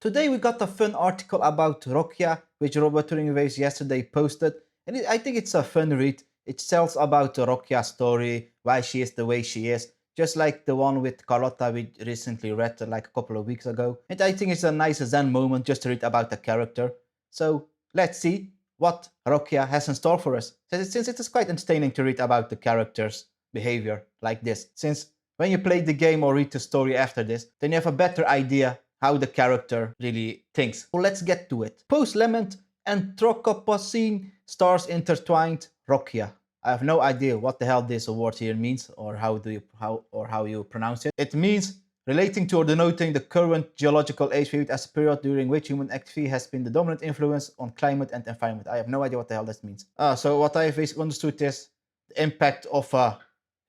Today we got a fun article about Roccia, which Wuthering yesterday posted, and I think it's a fun read. It tells about Roccia's story, why she is the way she is, just like the one with Carlotta we recently read like a couple of weeks ago. And I think it's a nice zen moment just to read about the character. So let's see what Roccia has in store for us, since it is quite entertaining to read about the character's behavior like this. Since when you play the game or read the story after this, then you have a better idea how the character really thinks. So let's get to it. Post-Lament Anthropocene stars Intertwined Roccia. I have no idea what the hell this word here means or how you pronounce it. It means relating to or denoting the current geological age viewed as a period during which human activity has been the dominant influence on climate and environment. I have no idea what the hell that means. So what I basically understood is the impact of a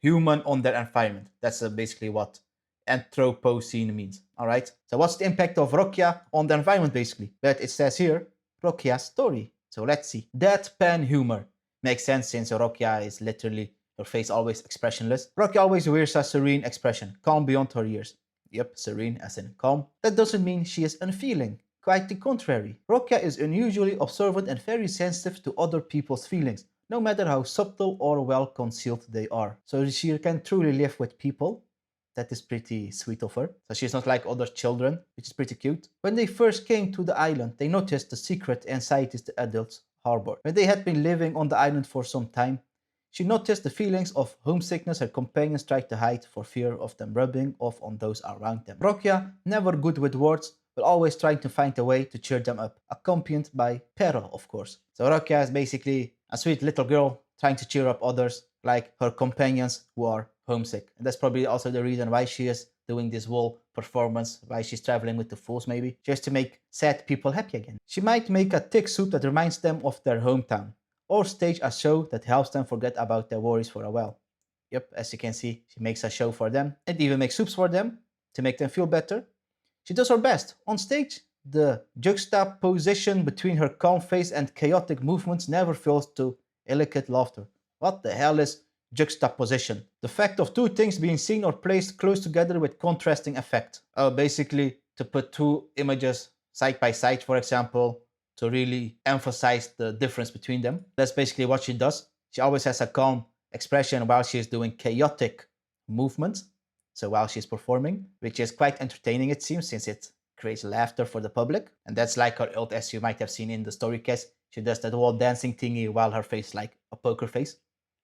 human on their environment. That's basically what Anthropocene means. All right. So what's the impact of Roccia on the environment basically? But it says here, Roccia's story. So let's see. Deadpan humor. Makes sense since Roccia is literally her face always expressionless. Roccia always wears a serene expression, calm beyond her years. Yep, serene as in calm. That doesn't mean she is unfeeling. Quite the contrary. Roccia is unusually observant and very sensitive to other people's feelings, no matter how subtle or well concealed they are. So she can truly live with people. That is pretty sweet of her. So she's not like other children, which is pretty cute. When they first came to the island, they noticed the secret anxieties the adults harbor. When they had been living on the island for some time, she noticed the feelings of homesickness her companions tried to hide for fear of them rubbing off on those around them. Roccia, never good with words, but always trying to find a way to cheer them up, accompanied by Pero, of course. So Roccia is basically a sweet little girl trying to cheer up others, like her companions who are homesick. And that's probably also the reason why she is doing this whole performance, why she's traveling with the fools maybe, just to make sad people happy again. She might make a thick soup that reminds them of their hometown, or stage a show that helps them forget about their worries for a while. Yep, as you can see, she makes a show for them and even makes soups for them to make them feel better. She does her best. On stage, the juxtaposition between her calm face and chaotic movements never fails to elicit laughter. What the hell is juxtaposition? The fact of two things being seen or placed close together with contrasting effect. Basically, to put two images side by side, for example, to really emphasize the difference between them. That's basically what she does. She always has a calm expression while she's doing chaotic movements. So while she's performing, which is quite entertaining it seems, since it creates laughter for the public. And that's like her ult, as you might have seen in the story cast. She does that whole dancing thingy while her face is like a poker face.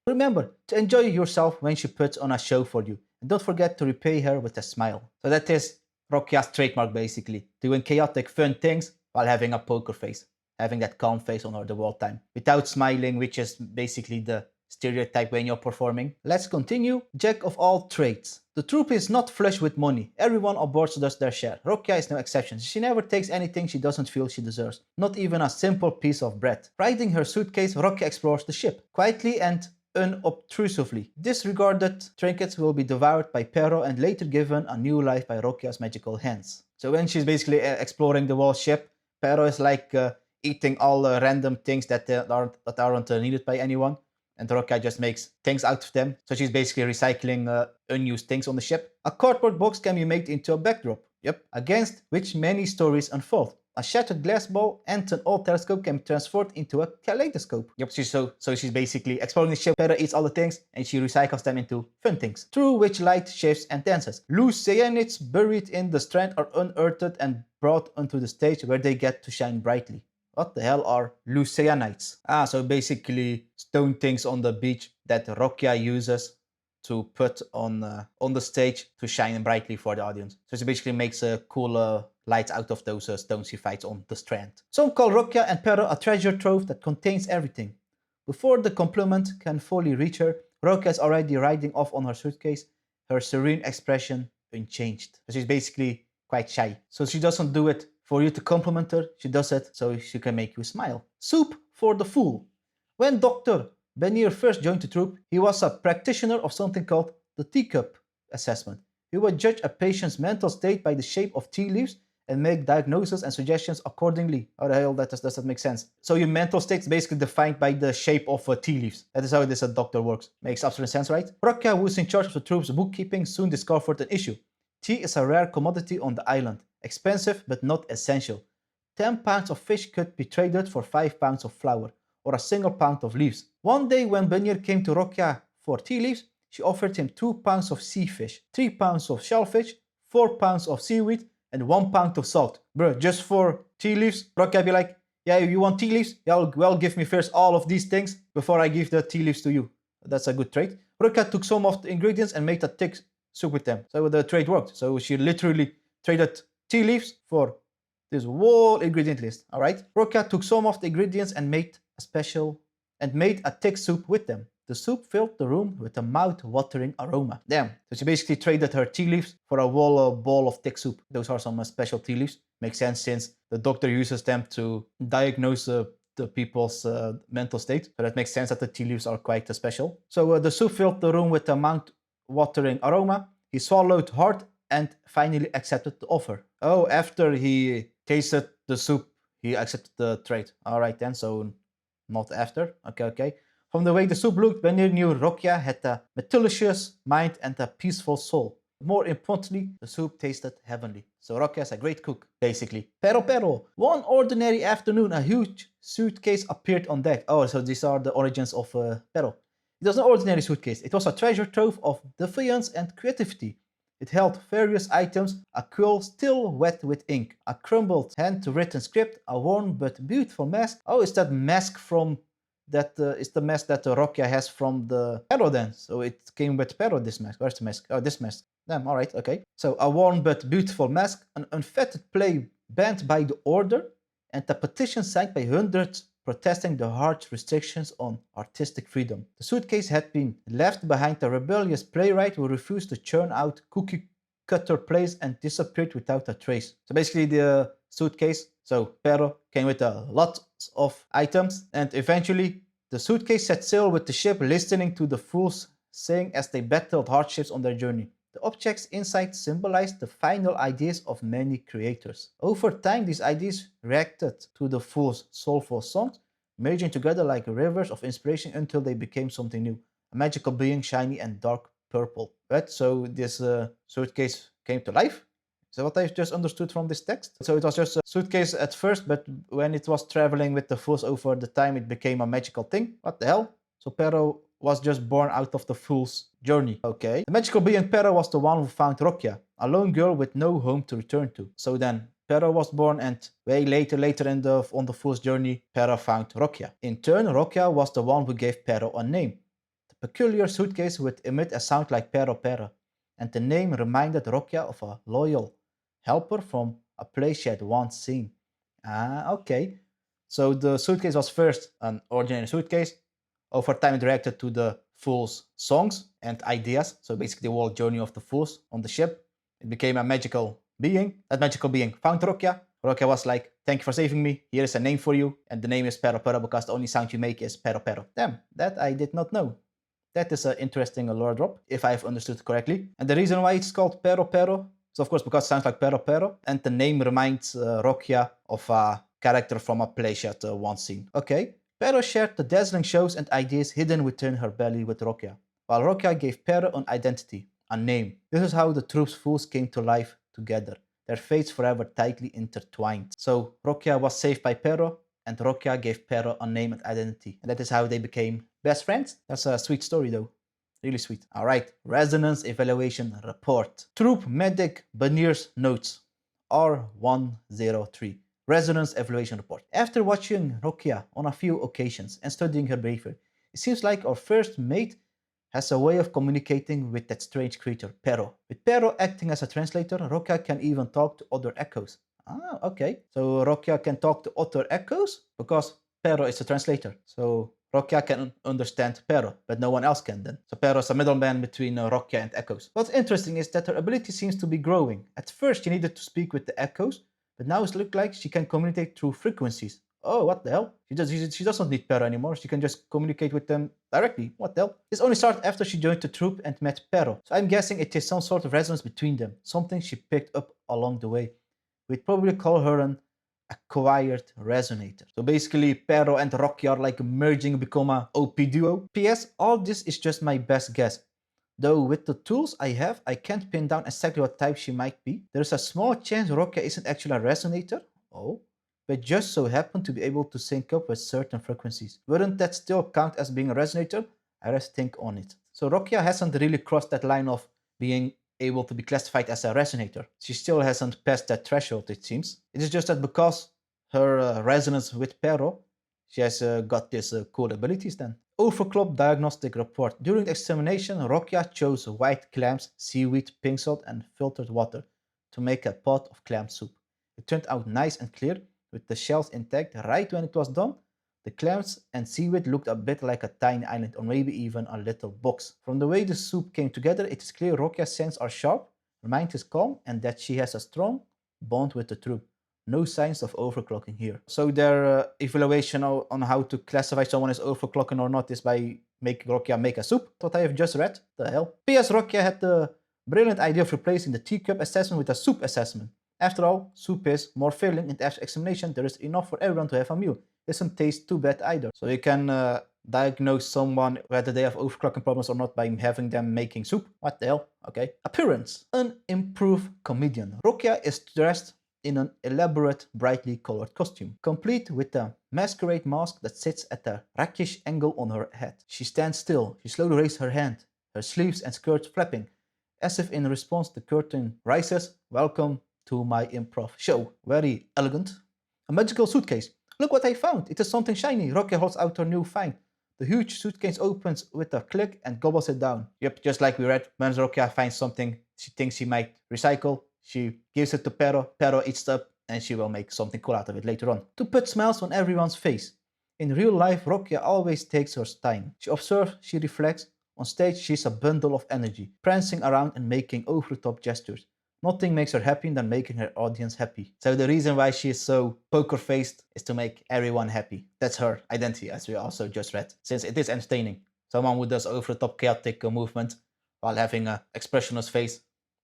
Remember to enjoy yourself when she puts on a show for you. And don't forget to repay her with a smile. So that is Roccia's trademark basically. Doing chaotic fun things while having a poker face. Having that calm face on her the whole time. Without smiling, which is basically the stereotype when you're performing. Let's continue. Jack of all trades. The troupe is not flush with money. Everyone aboard does their share. Roccia is no exception. She never takes anything she doesn't feel she deserves. Not even a simple piece of bread. Riding her suitcase, Roccia explores the ship. Quietly and unobtrusively. Disregarded trinkets will be devoured by Pero and later given a new life by Roccia's magical hands. So when she's basically exploring the whole ship, Pero is like eating all random things that aren't needed by anyone. And Roccia just makes things out of them. So she's basically recycling unused things on the ship. A cardboard box can be made into a backdrop. Yep. Against which many stories unfold. A shattered glass ball and an old telescope can be transformed into a kaleidoscope. Yep, so she's basically exploring the ship. Pero eats all the things and she recycles them into fun things. Through which light shifts and dances. Loose cyanids buried in the strand are unearthed and brought onto the stage where they get to shine brightly. What the hell are Lucianites? So basically stone things on the beach that Roccia uses to put on the stage to shine brightly for the audience. So she basically makes a cool lights out of those stones she fights on the strand. Some call Roccia and Pero a treasure trove that contains everything. Before the compliment can fully reach her, Roccia is already riding off on her suitcase, her serene expression unchanged. So she's basically quite shy. So she doesn't do it for you to compliment her, she does it so she can make you smile. Soup for the fool. When Dr. Benir first joined the troupe, he was a practitioner of something called the teacup assessment. He would judge a patient's mental state by the shape of tea leaves and make diagnoses and suggestions accordingly. How the hell does that make sense? So your mental state is basically defined by the shape of tea leaves. That is how this doctor works. Makes absolute sense, right? Roccia, who is in charge of the troupe's bookkeeping, soon discovered an issue. Tea is a rare commodity on the island, expensive but not essential. 10 pounds of fish could be traded for 5 pounds of flour, or a single pound of leaves. One day when Bunyar came to Roccia for tea leaves, she offered him 2 pounds of sea fish, 3 pounds of shellfish, 4 pounds of seaweed, and 1 pound of salt. Bro, just for tea leaves? Roccia be like, yeah, you want tea leaves? Yeah, well, give me first all of these things before I give the tea leaves to you. That's a good trade. Roccia took some of the ingredients and made a thick soup with them. So the trade worked. So she literally traded tea leaves for this whole ingredient list. All right. Roccia took some of the ingredients and made a thick soup with them. The soup filled the room with a mouth-watering aroma. Damn. So she basically traded her tea leaves for a whole bowl of thick soup. Those are some special tea leaves. Makes sense since the doctor uses them to diagnose the people's mental state. So that makes sense that the tea leaves are quite special. So the soup filled the room with a mouth-watering aroma. He swallowed hard and finally accepted the offer. Oh, after he tasted the soup, he accepted the trade. All right then, so not after. Okay. From the way the soup looked, Bunyar knew Roccia had a meticulous mind and a peaceful soul. More importantly, the soup tasted heavenly. So Roccia is a great cook, basically. Pero. One ordinary afternoon, a huge suitcase appeared on deck. Oh, so these are the origins of Pero. It was an ordinary suitcase. It was a treasure trove of defiance and creativity. It held various items, a quill still wet with ink, a crumbled handwritten script, a worn but beautiful mask. Oh, is that mask from is the mask that Roccia has from the Pero then? So it came with Pero, this mask. Where's the mask? Oh, this mask. Damn, alright, okay. So a worn but beautiful mask, an unfettered play banned by the order, and a petition signed by hundreds protesting the harsh restrictions on artistic freedom. The suitcase had been left behind a rebellious playwright who refused to churn out cookie cutter plays and disappeared without a trace. So basically the suitcase, so Pero, came with a lot of items, and eventually the suitcase set sail with the ship, listening to the fools sing as they battled hardships on their journey. The objects inside symbolized the final ideas of many creators. Over time, these ideas reacted to the fool's soulful songs, merging together like rivers of inspiration until they became something new, a magical being shiny and dark purple. But so this suitcase came to life. Is that what I just understood from this text? So it was just a suitcase at first, but when it was traveling with the fools over the time, it became a magical thing. What the hell? So Pero was just born out of the fool's journey. Okay. The magical being Pero was the one who found Roccia, a lone girl with no home to return to. So then Pero was born, and way later on the fool's journey, Pero found Roccia. In turn, Roccia was the one who gave Pero a name. The peculiar suitcase would emit a sound like Pero, and the name reminded Roccia of a loyal helper from a place she had once seen. Ah, okay. So the suitcase was first an ordinary suitcase. Over time, it reacted to the fool's songs and ideas. So basically, the whole journey of the fools on the ship. It became a magical being. That magical being found Roccia. Roccia was like, thank you for saving me. Here is a name for you. And the name is Pero because the only sound you make is Pero. Damn, that I did not know. That is an interesting lore drop, if I have understood correctly. And the reason why it's called Pero is of course because it sounds like Pero. And the name reminds Roccia of a character from a play she had once seen. Okay. Pero shared the dazzling shows and ideas hidden within her belly with Roccia, while Roccia gave Pero an identity, a name. This is how the troop's fools came to life together, their fates forever tightly intertwined. So Roccia was saved by Pero, and Roccia gave Pero a name and identity. And that is how they became best friends. That's a sweet story though. Really sweet. Alright, Resonance Evaluation Report. Troop Medic Bunyar's Notes, R103. Resonance Evaluation Report. After watching Roccia on a few occasions and studying her behavior, it seems like our first mate has a way of communicating with that strange creature, Pero. With Pero acting as a translator, Roccia can even talk to other echoes. Ah, okay. So Roccia can talk to other echoes because Pero is a translator. So Roccia can understand Pero, but no one else can then. So Pero is a middleman between Roccia and echoes. What's interesting is that her ability seems to be growing. At first she needed to speak with the echoes, but now it looks like she can communicate through frequencies. Oh, what the hell? She doesn't need Pero anymore. She can just communicate with them directly. What the hell? This only started after she joined the troop and met Pero. So I'm guessing it is some sort of resonance between them. Something she picked up along the way. We'd probably call her an acquired resonator. So basically Pero and Roccia are like merging to become a OP duo. PS, all this is just my best guess. Though with the tools I have, I can't pin down exactly what type she might be. There's a small chance Roccia isn't actually a resonator, oh, but just so happen to be able to sync up with certain frequencies. Wouldn't that still count as being a resonator? I rest think on it. So Roccia hasn't really crossed that line of being able to be classified as a resonator. She still hasn't passed that threshold, it seems. It is just that because her resonance with Pero, she has got these cool abilities then. Overclock diagnostic report. During the examination, Roccia chose white clams, seaweed, pink salt, and filtered water to make a pot of clam soup. It turned out nice and clear, with the shells intact. Right when it was done, the clams and seaweed looked a bit like a tiny island, or maybe even a little box. From the way the soup came together, it is clear Roccia's senses are sharp, her mind is calm, and that she has a strong bond with the troop. No signs of overclocking here. So their evaluation on how to classify someone as overclocking or not is by making Roccia make a soup. What I have just read. The hell? P.S. Roccia had the brilliant idea of replacing the teacup assessment with a soup assessment. After all, soup is more filling, and after examination there is enough for everyone to have a meal. Doesn't taste too bad either. So you can diagnose someone whether they have overclocking problems or not by having them making soup. What the hell? Okay. Appearance. An improved comedian. Roccia is dressed in an elaborate, brightly colored costume, complete with a masquerade mask that sits at a rakish angle on her head. She stands still. She slowly raises her hand, her sleeves and skirts flapping, as if in response the curtain rises. Welcome to my improv show. Very elegant. A magical suitcase. Look what I found. It is something shiny. Roccia holds out her new find. The huge suitcase opens with a click and gobbles it down. Yep, just like we read, when Roccia finds something she thinks she might recycle, she gives it to Pero eats it up, and she will make something cool out of it later on. To put smiles on everyone's face. In real life, Roccia always takes her time. She observes, she reflects. On stage, she's a bundle of energy, prancing around and making over-the-top gestures. Nothing makes her happy than making her audience happy. So the reason why she is so poker-faced is to make everyone happy. That's her identity, as we also just read, since it is entertaining. Someone who does over-the-top chaotic movement while having an expressionless face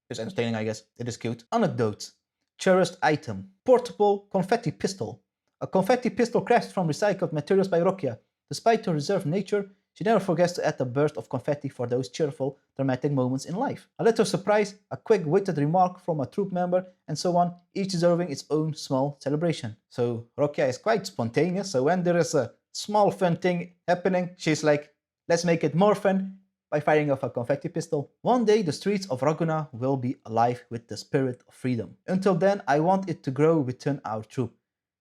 is entertaining, I guess. It is cute. Anecdotes. Cherished item. Portable confetti pistol. A confetti pistol crafted from recycled materials by Roccia. Despite her reserved nature, she never forgets to add a burst of confetti for those cheerful, dramatic moments in life. A little surprise, a quick-witted remark from a troop member, and so on, each deserving its own small celebration. So Roccia is quite spontaneous, so when there is a small fun thing happening, she's like, let's make it more fun by firing off a confetti pistol. One day the streets of Raguna will be alive with the spirit of freedom. Until then, I want it to grow within our troop.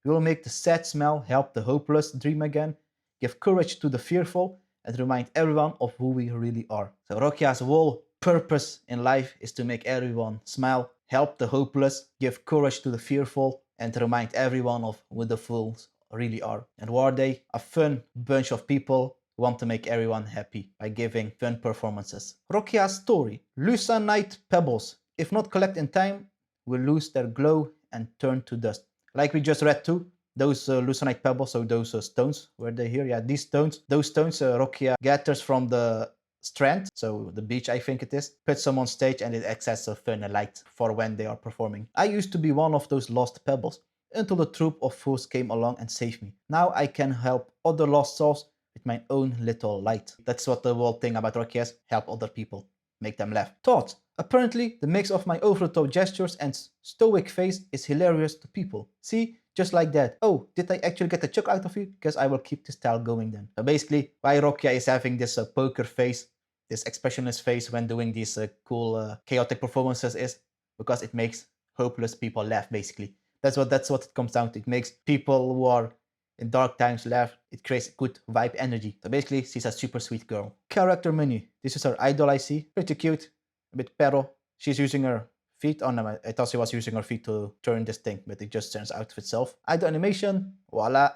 We will make the sad smell help the hopeless dream again, give courage to the fearful, and remind everyone of who we really are. So Roccia's whole purpose in life is to make everyone smile, help the hopeless, give courage to the fearful, and remind everyone of who the fools really are. And who are they? A fun bunch of people who want to make everyone happy by giving fun performances. Roccia's story. Lucanite pebbles, if not collected in time, will lose their glow and turn to dust. Like we just read too, those Lucanite pebbles, so those stones, were they here? Yeah, these stones. Those stones Roccia gathers from the strand, so the beach I think it is, puts them on stage and it acts as a fun light for when they are performing. I used to be one of those lost pebbles, until the troop of fools came along and saved me. Now I can help other lost souls with my own little light. That's what the whole thing about Roccia is, help other people, make them laugh. Thought. Apparently, the mix of my over-the-top gestures and stoic face is hilarious to people. See? Just like that. Oh, did I actually get a chuckle out of it? Because I will keep this style going then. So basically, why Roccia is having this poker face, this expressionless face when doing these cool chaotic performances is because it makes hopeless people laugh, basically. That's what it comes down to. It makes people who are in dark times laugh. It creates good vibe energy. So basically, she's a super sweet girl. Character menu. This is her idol, I see. Pretty cute. A bit pero. She's using her feet. Oh no, I thought she was using her feet to turn this thing, but it just turns out of itself. Idol animation. Voila.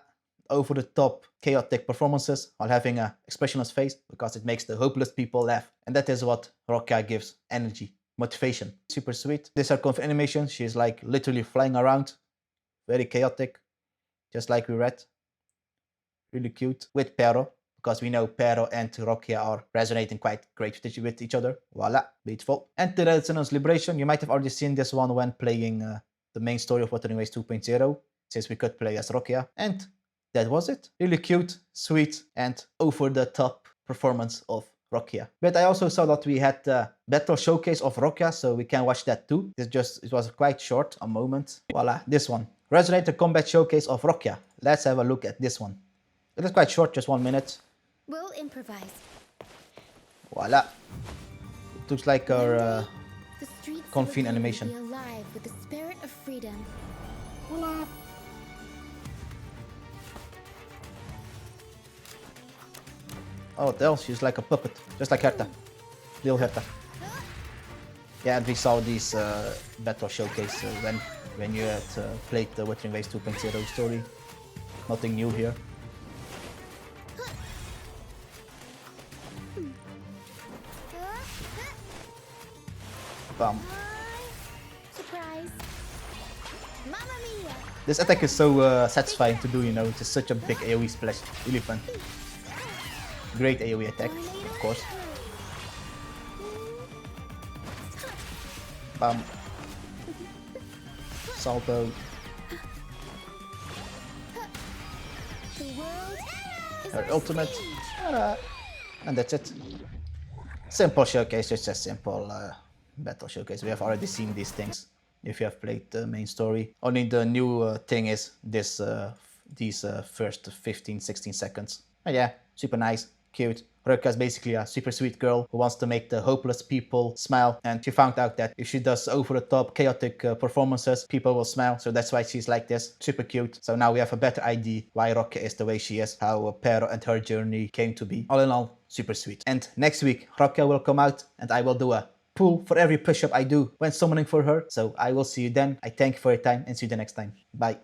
Over the top chaotic performances while having a expressionless face because it makes the hopeless people laugh. And that is what Roccia gives energy, motivation. Super sweet. This is her Confetti animation. She's like literally flying around. Very chaotic. Just like we read. Really cute. With Pero, because we know Pero and Roccia are resonating quite great with each other. Voila, beautiful. And the Resonance Liberation. You might have already seen this one when playing the main story of Wuthering 2.0, since we could play as Roccia. And that was it. Really cute, sweet, and over-the-top performance of Roccia. But I also saw that we had the battle showcase of Roccia, so we can watch that too. It was quite short, a moment. Voila, this one. Resonator combat showcase of Roccia. Let's have a look at this one. It is quite short, just 1 minute. We'll improvise. Voila. It looks like our The streets of Confetti Upcycler animation. will be alive with the spirit of freedom. Voila. Oh, what else? She's like a puppet, just like Herta. Little Herta. Yeah, and we saw these battle showcase when you had played the Wuthering Waves 2.0 story. Nothing new here. Bam. Surprise! Mamma mia! This attack is so satisfying to do, you know. It's just such a big AoE splash. Really fun. Great AoE attack, of course. Bam. Salto. The world is Her our ultimate. stage. Ta-da. And that's it. Simple showcase, just a simple battle showcase. We have already seen these things if you have played the main story. Only the new thing is this these first 15-16 seconds. But yeah, super nice, cute. Roccia is basically a super sweet girl who wants to make the hopeless people smile, and she found out that if she does over-the-top chaotic performances, people will smile, so that's why she's like this. Super cute. So now we have a better idea why Roccia is the way she is, how Pero and her journey came to be. All in all, super sweet. And next week, Roccia will come out and I will do a pull for every push-up I do when summoning for her. So I will see you then. I thank you for your time and see you the next time. Bye.